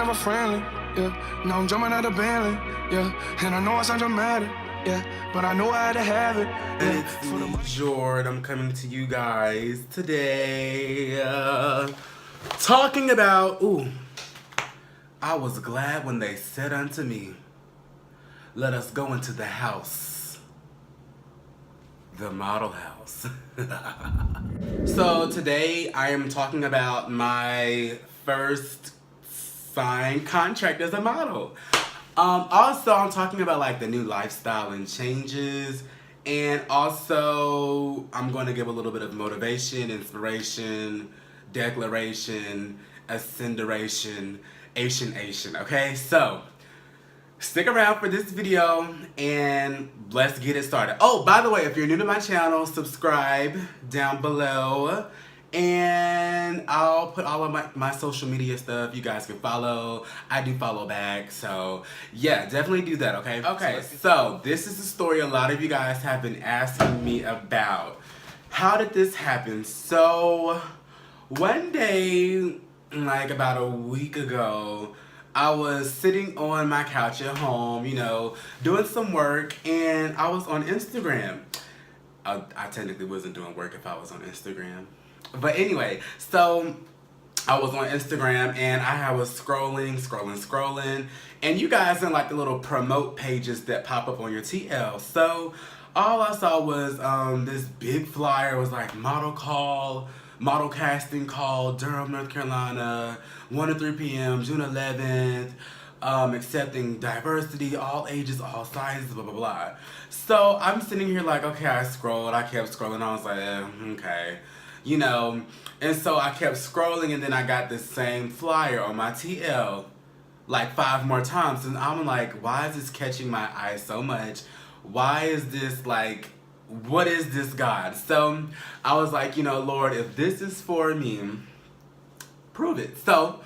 never friendly, yeah. Now I'm jumping out of Bentley, yeah. And I know I sound dramatic, yeah. But I know I had to have it, yeah. It's me, Jordan. I'm coming to you guys today talking about, I was glad when they said unto me, let us go into the house, the model house. So today I am talking about my first signed contract as a model. Also, I'm talking about like the new lifestyle and changes, and also I'm going to give a little bit of motivation, inspiration, declaration, ascenderation, Asian, okay? So, stick around for this video and let's get it started. Oh, by the way, if you're new to my channel, subscribe down below. And I'll put all of my social media stuff. You guys can follow. I do follow back. So, yeah, definitely do that, okay? Okay, so this is the story a lot of you guys have been asking me about. How did this happen? So, one day, like about a week ago, I was sitting on my couch at home, you know, doing some work, and I was on Instagram. I technically wasn't doing work if I was on Instagram. But anyway, so I was on Instagram and I was scrolling, and you guys in like the little promote pages that pop up on your TL. So all I saw was this big flyer. It was like model casting call, Durham, North Carolina, 1 to 3 p.m., June 11th, accepting diversity, all ages, all sizes, blah, blah, blah. So I'm sitting here like, okay, I kept scrolling, I was like, okay. You know, and so I kept scrolling, and then I got the same flyer on my TL like 5 more times, and I'm like, why is this catching my eye so much? Why is this like, what is this, God? So I was like, you know, Lord, if this is for me, prove it. So,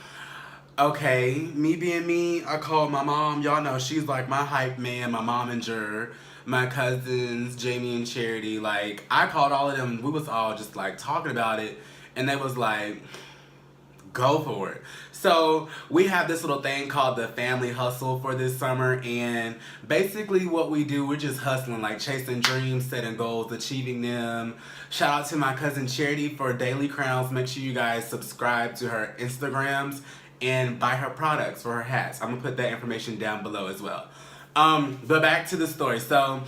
okay, me being me, I called my mom. Y'all know she's like my hype man, my momager, my cousins, Jamie and Charity. Like, I called all of them. We was all just like talking about it, and they was like, go for it. So we have this little thing called the family hustle for this summer, and basically what we do, we're just hustling, like chasing dreams, setting goals, achieving them. Shout out to my cousin Charity for DailyCrowns. Make sure you guys subscribe to her Instagrams and buy her products for her hats. I'm gonna put that information down below as well. But back to the story. So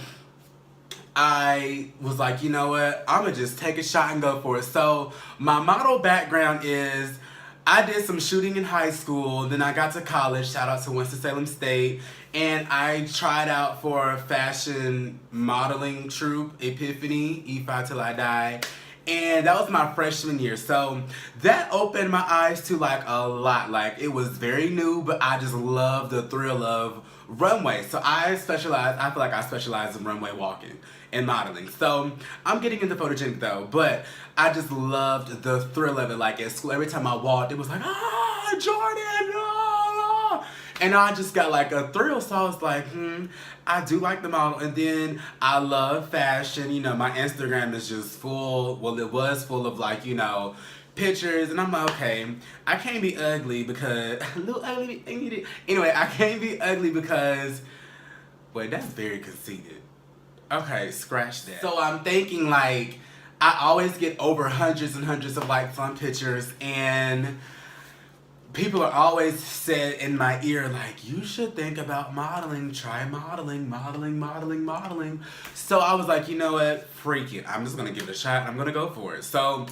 I was like, you know what, I'm gonna just take a shot and go for it. So my model background is, I did some shooting in high school, then I got to college, shout out to Winston-Salem State, and I tried out for a fashion modeling troupe, Epiphany, E5 Till I Die, and that was my freshman year. So that opened my eyes to like a lot. Like, it was very new, but I just love the thrill of runway. So I feel like I specialize in runway walking and modeling. So I'm getting into photogenic though, but I just loved the thrill of it. Like at school, every time I walked, it was like, Jordan, ah! And I just got like a thrill. So I was like, I do like the model. And then I love fashion. You know, my Instagram is just full, well, it was full of like, you know, pictures, and I'm like, okay, I can't be ugly because anyway, I can't be ugly because, wait, that's very conceited. Okay, scratch that. So I'm thinking like, I always get over hundreds and hundreds of likes on pictures, and people are always said in my ear like, you should think about modeling, try modeling. So I was like, you know what, freak it, I'm just gonna give it a shot, I'm gonna go for it. So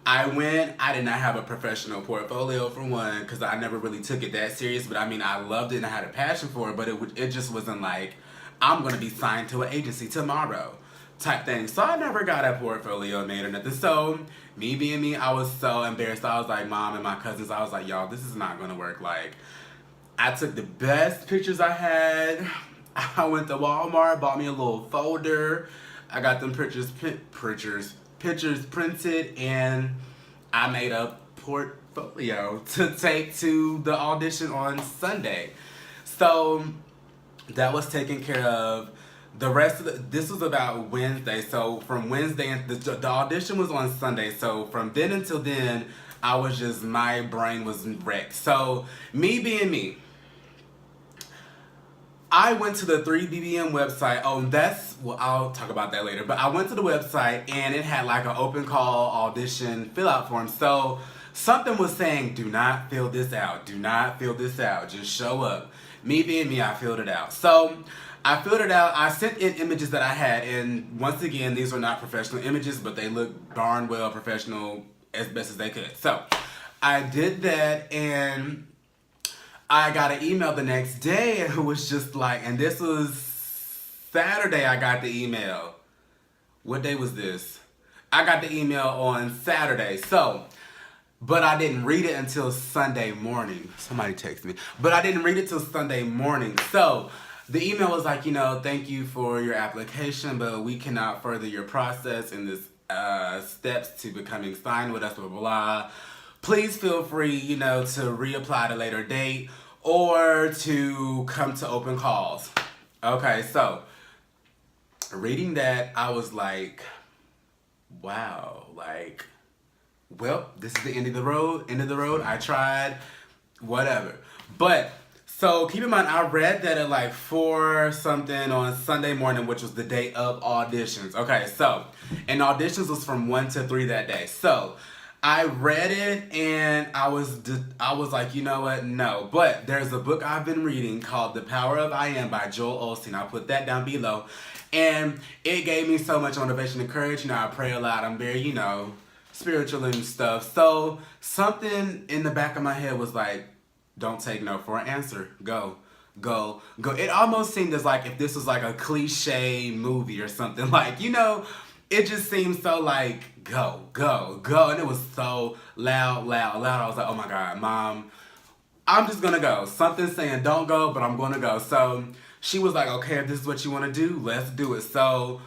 I went. I did not have a professional portfolio for one, because I never really took it that serious, but I mean, I loved it and I had a passion for it, but it just wasn't like, I'm going to be signed to an agency tomorrow type thing. So I never got a portfolio made or nothing. So me being me, I was so embarrassed. I was like, Mom and my cousins, I was like, y'all, this is not going to work. Like, I took the best pictures I had. I went to Walmart, bought me a little folder. I got them pictures printed, and I made a portfolio to take to the audition on Sunday. So that was taken care of. The rest of this was about Wednesday. So from Wednesday, the audition was on Sunday. So from then until then, my brain was wrecked. So, me being me, I went to the 3BBM website. Well, I'll talk about that later. But I went to the website and it had like an open call audition fill out form. So something was saying, do not fill this out. Do not fill this out. Just show up. Me being me, I filled it out. So I filled it out. I sent in images that I had. And once again, these are not professional images, but they look darn well professional as best as they could. So I did that, and I got an email the next day, and it was just like, and this was Saturday I got the email. What day was this? I got the email on Saturday. So, but I didn't read it until Sunday morning. Somebody texted me. But I didn't read it till Sunday morning. So, the email was like, thank you for your application, but we cannot further your process in this steps to becoming signed with us, blah, blah, blah. Please feel free, to reapply at a later date or to come to open calls. Okay, so reading that, I was like, wow, well, this is the end of the road. I tried, whatever. But, so keep in mind, I read that at like 4 something on Sunday morning, which was the day of auditions. Okay, so, and auditions was from 1 to 3 that day. So, I read it and I was like, you know what? No. But there's a book I've been reading called The Power of I Am by Joel Olesteen. I'll put that down below. And it gave me so much motivation and courage. I pray a lot. I'm very, spiritual and stuff. So something in the back of my head was like, don't take no for an answer. Go. It almost seemed as like if this was like a cliche movie or something. Like, it just seemed so like, go. And it was so loud. I was like, oh my God, Mom, I'm just gonna go. Something saying don't go, but I'm gonna go. So she was like, okay, if this is what you wanna do, let's do it. So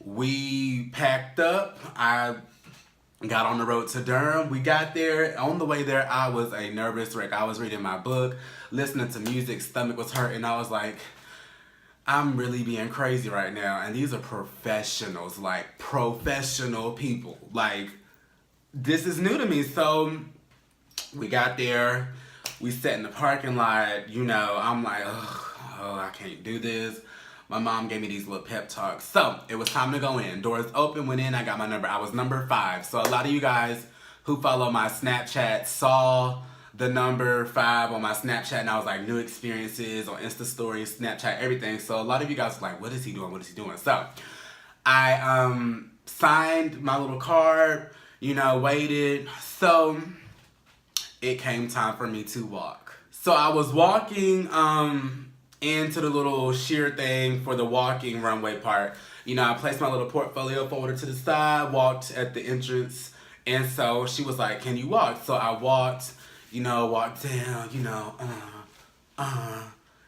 we packed up. I got on the road to Durham. We got there. On the way there, I was a nervous wreck. I was reading my book, listening to music, stomach was hurting. I was like, I'm really being crazy right now. And these are professionals, like professional people. Like, this is new to me. So we got there. We sat in the parking lot. I'm like, oh, I can't do this. My mom gave me these little pep talks. So it was time to go in. Doors open, went in, I got my number. I was number 5. So a lot of you guys who follow my Snapchat saw the number 5 on my Snapchat, and I was like, new experiences on Insta stories, Snapchat, everything. So a lot of you guys were like, what is he doing? So I signed my little card, waited. So it came time for me to walk. So I was walking into the little sheer thing for the walking runway part. I placed my little portfolio folder to the side, walked at the entrance, and so she was like, can you walk? So I walked, walked down,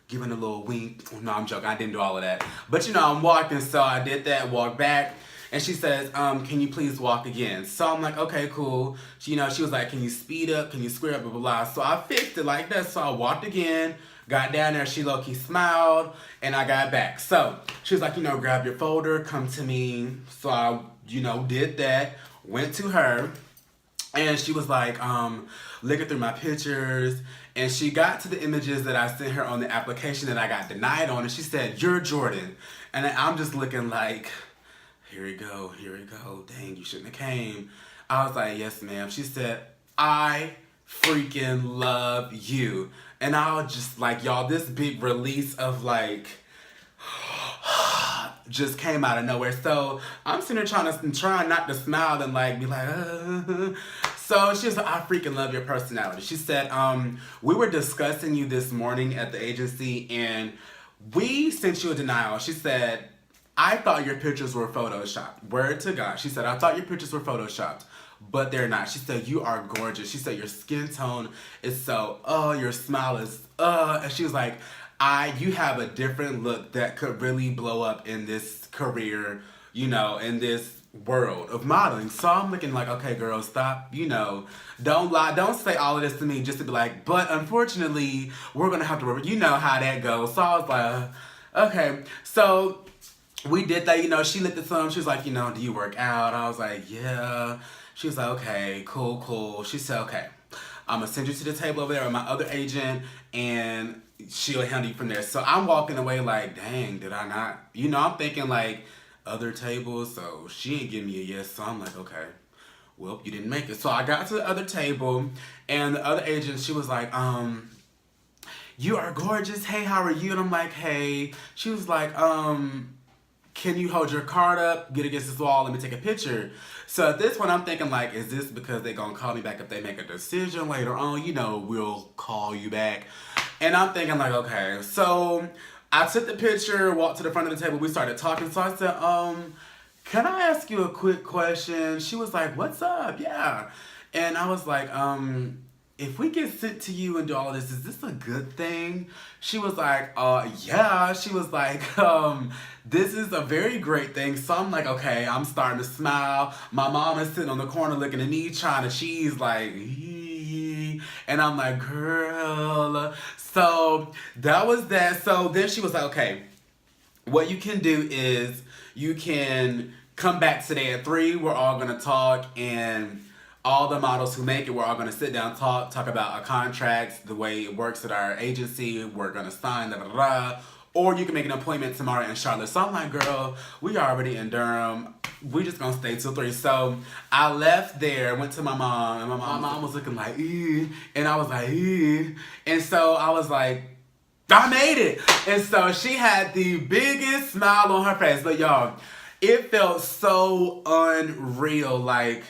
giving a little wink. No, I'm joking, I didn't do all of that. But I'm walking, so I did that, walked back, and she says, can you please walk again? So I'm like, okay, cool. She was like, can you speed up, can you square up, blah, blah, blah. So I fixed it like that, so I walked again, got down there, she low-key smiled, and I got back. So she was like, grab your folder, come to me. So I, did that, went to her, and she was like, looking through my pictures, and she got to the images that I sent her on the application that I got denied on, and she said, you're Jordan. And I'm just looking like, here we go, dang, you shouldn't have came. I was like, yes, ma'am. She said, I freaking love you. And I was just like, y'all, this big release of like, just came out of nowhere. So I'm sitting there trying not to smile and like be like, So she was like, I freaking love your personality. She said, we were discussing you this morning at the agency and we sent you a denial. She said, I thought your pictures were photoshopped. Word to God. She said, I thought your pictures were photoshopped, but they're not. She said, you are gorgeous. She said, your skin tone is so, your smile is, and she was like, you have a different look that could really blow up in this career, in this world of modeling. So I'm looking like, okay, girl, stop, don't lie, don't say all of this to me just to be like, but unfortunately, we're gonna have to work, how that goes. So I was like, okay. So we did that, she looked at some, she was like, do you work out? I was like, yeah. She was like, okay, cool. She said, okay, I'm gonna send you to the table over there with my other agent, and she'll handle you from there. So I'm walking away like, dang, did I not? You know, I'm thinking like other tables, so she ain't give me a yes. So I'm like, okay, well, you didn't make it. So I got to the other table, and the other agent, she was like, you are gorgeous. Hey, how are you? And I'm like, hey. She was like, can you hold your card up, get against this wall, let me take a picture? So at this point, I'm thinking like, is this because they're gonna call me back if they make a decision later on? You know, we'll call you back. And I'm thinking like, okay. So I took the picture, walked to the front of the table, we started talking. So I said, can I ask you a quick question? She was like, what's up? Yeah. And I was like, if we get sent to you and do all of this, is this a good thing? She was like, yeah. She was like, this is a very great thing. So I'm like, okay, I'm starting to smile. My mom is sitting on the corner looking at me, trying to cheese, like, and I'm like, girl. So that was that. So then she was like, okay, what you can do is you can come back today at 3. We're all gonna talk, and all the models who make it, we're all gonna sit down, talk about our contracts, the way it works at our agency. We're gonna sign, da da da. Or you can make an appointment tomorrow in Charlotte. So I'm like, girl, we already in Durham. We just gonna stay till 3. So I left there, went to my mom, and my mom was looking like, ew. And I was like, ew. And so I was like, I made it. And so she had the biggest smile on her face. But y'all, it felt so unreal. Like,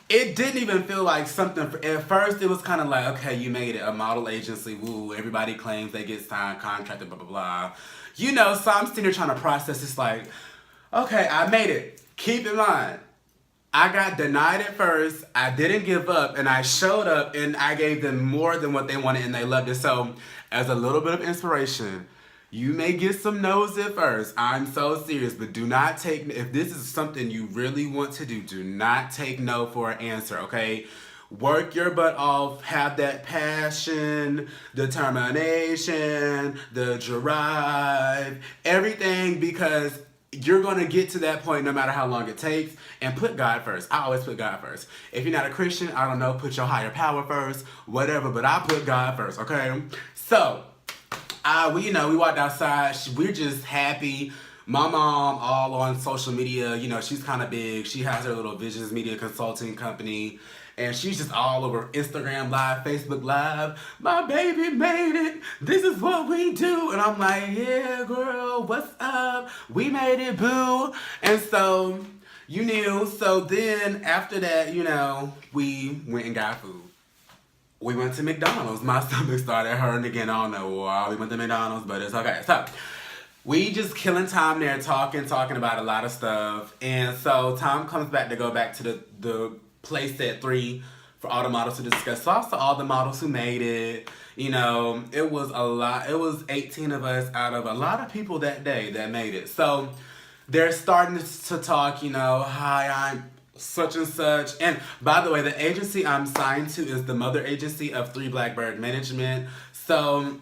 it didn't even feel like something. At first, it was kind of like, okay, you made it. A model agency, woo. Everybody claims they get signed, contracted, blah, blah, blah. You know, so I'm sitting here trying to process this like, okay, I made it. Keep in mind, I got denied at first. I didn't give up, and I showed up, and I gave them more than what they wanted, and they loved it. So, as a little bit of inspiration, you may get some no's at first. I'm so serious, but do not take, if this is something you really want to do not take no for an answer, okay? Work your butt off, have that passion, determination, the drive, everything, because you're going to get to that point no matter how long it takes, and put God first. I always put God first. If you're not a Christian, I don't know, put your higher power first, whatever, but I put God first, okay? So, we walked outside. We're just happy. My mom, all on social media, you know, she's kind of big. She has her little Visions Media Consulting company, and she's just all over Instagram Live, Facebook Live. My baby made it. This is what we do. And I'm like, yeah, girl, what's up? We made it, boo. And so, you knew. So then after that, you know, we went and got food. We went to McDonald's. My stomach started hurting again. I don't know why we went to McDonald's, but it's okay. So, we just killing time there, talking about a lot of stuff. And so, Tom comes back to go back to the place at 3 for all the models to discuss. So, I saw all the models who made it. You know, it was a lot. It was 18 of us out of a lot of people that day that made it. So, they're starting to talk, you know, hi, I'm such and such. And by the way, the agency I'm signed to is the mother agency of 3 Blackbird Management. So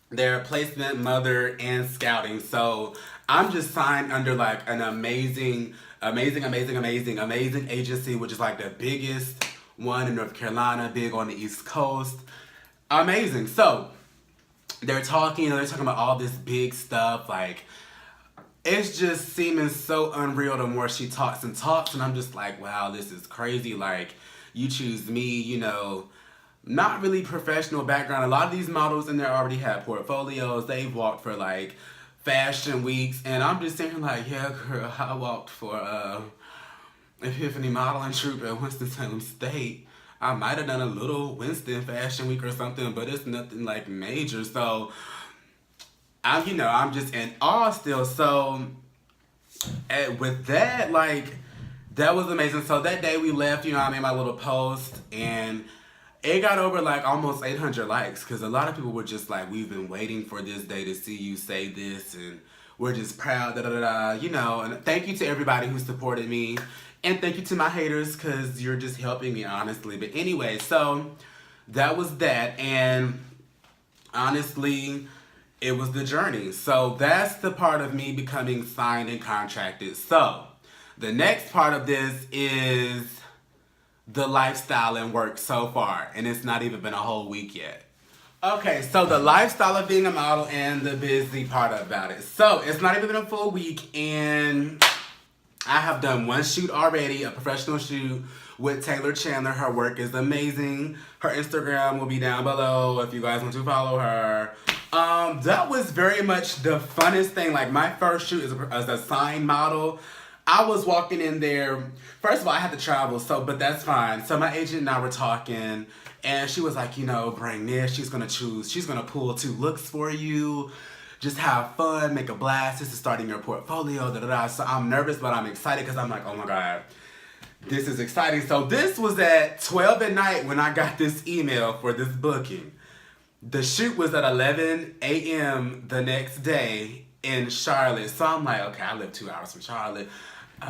they're placement, mother, and scouting. So I'm just signed under like an amazing agency, which is like the biggest one in North Carolina, big on the East Coast. Amazing. So they're talking about all this big stuff, like, it's just seeming so unreal the more she talks, and I'm just like, wow, this is crazy. Like, you choose me, you know, not really professional background. A lot of these models in there already have portfolios. They've walked for like fashion weeks, and I'm just thinking like, yeah, girl, I walked for Epiphany Modeling Troupe at Winston-Salem State. I might have done a little Winston Fashion Week or something, but it's nothing like major. So I'm just in awe still. So, with that, like, that was amazing. So that day we left, you know, I made my little post, and it got over like almost 800 likes, because a lot of people were just like, we've been waiting for this day to see you say this, and we're just proud, you know. And thank you to everybody who supported me, and thank you to my haters, because you're just helping me, honestly. But anyway, so that was that, and honestly, it was the journey. So that's the part of me becoming signed and contracted. So the next part of this is the lifestyle and work so far, and it's not even been a whole week yet. Okay, so the lifestyle of being a model and the busy part about it. So it's not even been a full week, and I have done one shoot already, a professional shoot with Chandler. Her work is amazing. Her Instagram will be down below if you guys want to follow her. That was very much the funnest thing. Like, my first shoot as a signed model. I was walking in there. First of all, I had to travel, but that's fine. So my agent and I were talking, and she was like, you know, bring this. She's gonna pull 2 looks for you. Just have fun, make a blast. This is starting your portfolio, So I'm nervous, but I'm excited because I'm like, oh my God, this is exciting. So this was at 12 at night when I got this email for this booking. The shoot was at 11 a.m. the next day in Charlotte. So I'm like, okay, I live 2 hours from Charlotte.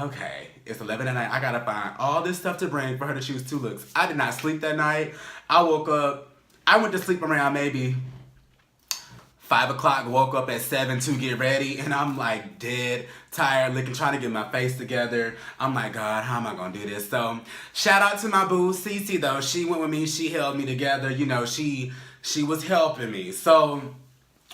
Okay, it's 11 at night. I gotta find all this stuff to bring for her to choose 2 looks. I did not sleep that night. I woke up, I went to sleep around maybe 5 o'clock, woke up at 7 to get ready, and I'm like dead tired, trying to get my face together. I'm like, God, how am I gonna do this? So shout out to my boo, Cece, though. She went with me, she held me together, you know, she was helping me. So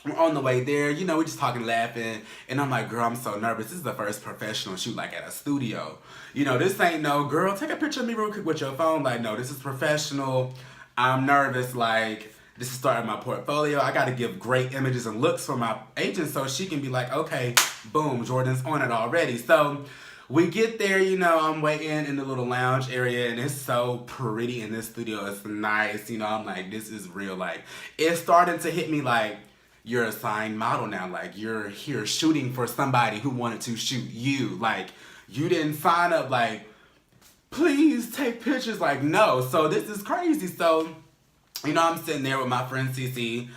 we're on the way there, you know, we're just talking, laughing, and I'm like, girl, I'm so nervous. This is the first professional shoot, like, at a studio. You know, this ain't no, girl, take a picture of me real quick with your phone. Like, no, this is professional. I'm nervous, like, this is starting my portfolio. I got to give great images and looks for my agent so she can be like, okay, boom, Jordan's on it already. So we get there, you know, I'm waiting in the little lounge area, and it's so pretty in this studio. It's nice, you know, I'm like, this is real. Like, it's starting to hit me like, you're a signed model now. Like, you're here shooting for somebody who wanted to shoot you. Like, you didn't sign up like, please take pictures. Like, no. So this is crazy. So, you know, I'm sitting there with my friend Cece,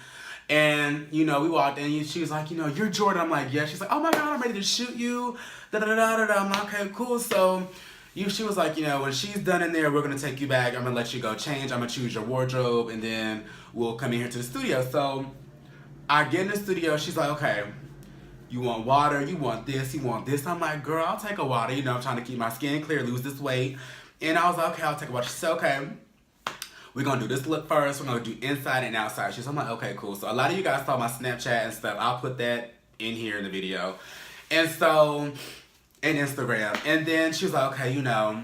and, you know, we walked in, and she was like, you know, you're Jordan. I'm like, yeah. She's like, oh my God, I'm ready to shoot you. Da-da-da-da-da. I'm like, okay, cool. So she was like, you know, when she's done in there, we're going to take you back. I'm going to let you go change. I'm going to choose your wardrobe, and then we'll come in here to the studio. So I get in the studio, she's like, okay, you want water, you want this, you want this. I'm like, girl, I'll take a water. You know, I'm trying to keep my skin clear, lose this weight. And I was like, okay, I'll take a water. She said, okay, we're going to do this look first. We're going to do inside and outside. She's, I'm like, okay, cool. So a lot of you guys saw my Snapchat and stuff. I'll put that in here in the video. And so, and Instagram. And then she was like, okay, you know,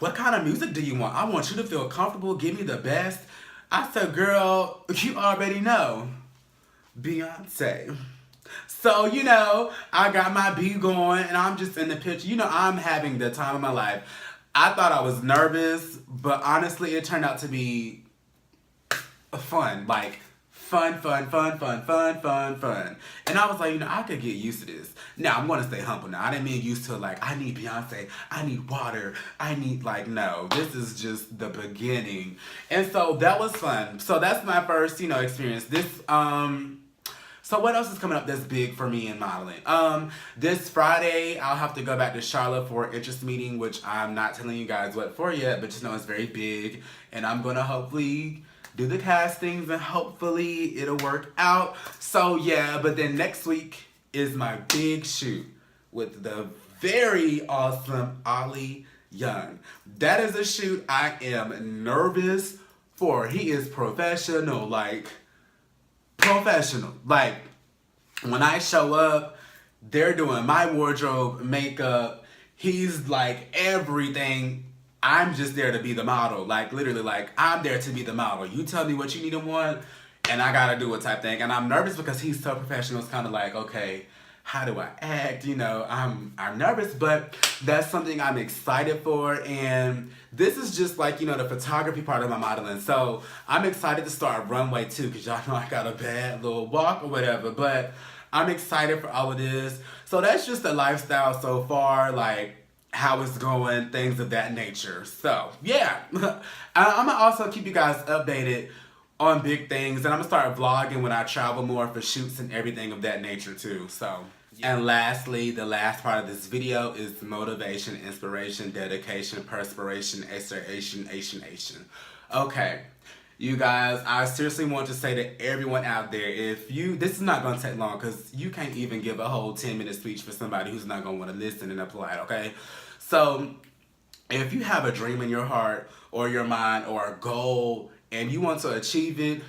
what kind of music do you want? I want you to feel comfortable. Give me the best. I said, girl, you already know. Beyonce. So, you know, I got my beat going, and I'm just in the picture. You know, I'm having the time of my life. I thought I was nervous, but honestly, it turned out to be fun. Like, fun. And I was like, you know, I could get used to this. Now, I'm going to stay humble now. I didn't mean used to, like, I need Beyonce, I need water, I need, like, no. This is just the beginning. And so that was fun. So that's my first, you know, experience. So what else is coming up that's big for me in modeling? This Friday, I'll have to go back to Charlotte for an interest meeting, which I'm not telling you guys what for yet, but just know it's very big. And I'm going to hopefully do the castings, and hopefully it'll work out. So yeah, but then next week is my big shoot with the very awesome Ollie Young. That is a shoot I am nervous for. He is professional, like, professional. Like, when I show up, they're doing my wardrobe, makeup. He's like everything. I'm just there to be the model. Like, literally, like, I'm there to be the model. You tell me what you need and want, and I gotta do it type thing. And I'm nervous because he's so professional. It's kind of like, okay, how do I act? You know, I'm nervous, but that's something I'm excited for. And this is just like, you know, the photography part of my modeling. So I'm excited to start runway too, because y'all know I got a bad little walk or whatever, but I'm excited for all of this. So that's just the lifestyle so far, like how it's going, things of that nature. So yeah, I'm gonna also keep you guys updated on big things, and I'm gonna start vlogging when I travel more for shoots and everything of that nature too. So, and lastly, the last part of this video is motivation, inspiration, dedication, perspiration, exertion. Okay, you guys, I seriously want to say to everyone out there, this is not gonna take long, because you can't even give a whole 10-minute speech for somebody who's not gonna want to listen and apply it, okay? So if you have a dream in your heart or your mind or a goal and you want to achieve it,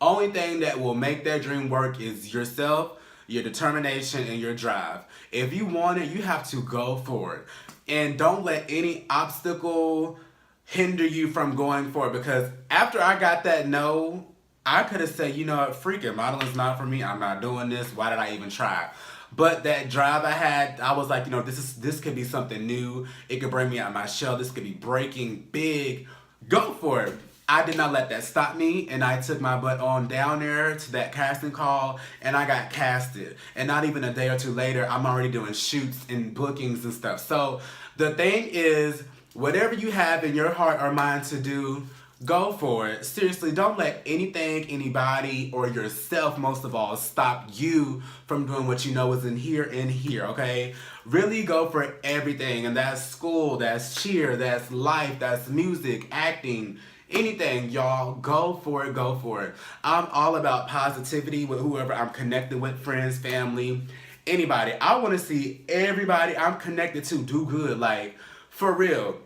only thing that will make that dream work is yourself, your determination, and your drive. If you want it, you have to go for it. And don't let any obstacle hinder you from going for it, because after I got that no, I could have said, you know what, freaking modeling's not for me. I'm not doing this. Why did I even try? But that drive I had, I was like, you know, this could be something new. It could bring me out of my shell. This could be breaking big. Go for it. I did not let that stop me, and I took my butt on down there to that casting call, and I got casted. And not even a day or two later, I'm already doing shoots and bookings and stuff. So the thing is, whatever you have in your heart or mind to do, go for it. Seriously, don't let anything, anybody, or yourself, most of all, stop you from doing what you know is in here, okay? Really go for everything, and that's school, that's cheer, that's life, that's music, acting, anything, y'all. Go for it, go for it. I'm all about positivity with whoever I'm connected with, friends, family, anybody. I want to see everybody I'm connected to do good, like, for real.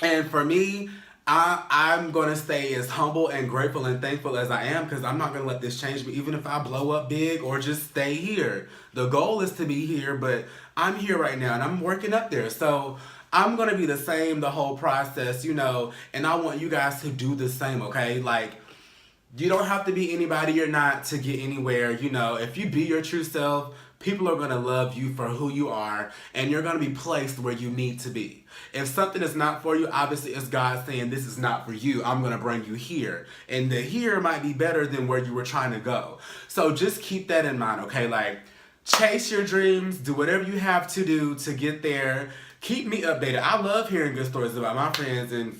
And for me, I'm going to stay as humble and grateful and thankful as I am, because I'm not going to let this change me, even if I blow up big or just stay here. The goal is to be here, but I'm here right now and I'm working up there. So I'm going to be the same the whole process, you know, and I want you guys to do the same, okay? Like, you don't have to be anybody you're not to get anywhere, you know. If you be your true self, people are going to love you for who you are, and you're going to be placed where you need to be. If something is not for you, obviously it's God saying, this is not for you. I'm going to bring you here. And the here might be better than where you were trying to go. So just keep that in mind, okay? Like, chase your dreams. Do whatever you have to do to get there. Keep me updated. I love hearing good stories about my friends and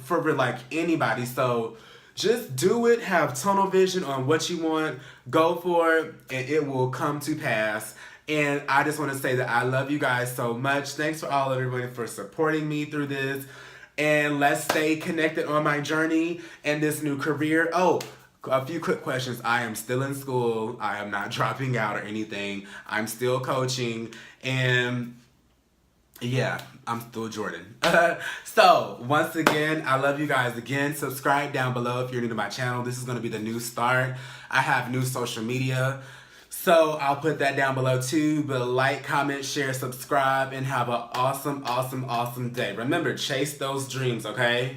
for like anybody. So just do it. Have tunnel vision on what you want. Go for it, and it will come to pass. And I just want to say that I love you guys so much. Thanks for all of everybody for supporting me through this. And let's stay connected on my journey and this new career. Oh, a few quick questions. I am still in school. I am not dropping out or anything. I'm still coaching. And yeah, I'm still Jordan. So, once again, I love you guys again. Subscribe down below if you're new to my channel. This is going to be the new start. I have new social media. So, I'll put that down below too. But like, comment, share, subscribe, and have an awesome, awesome, awesome day. Remember, chase those dreams, okay?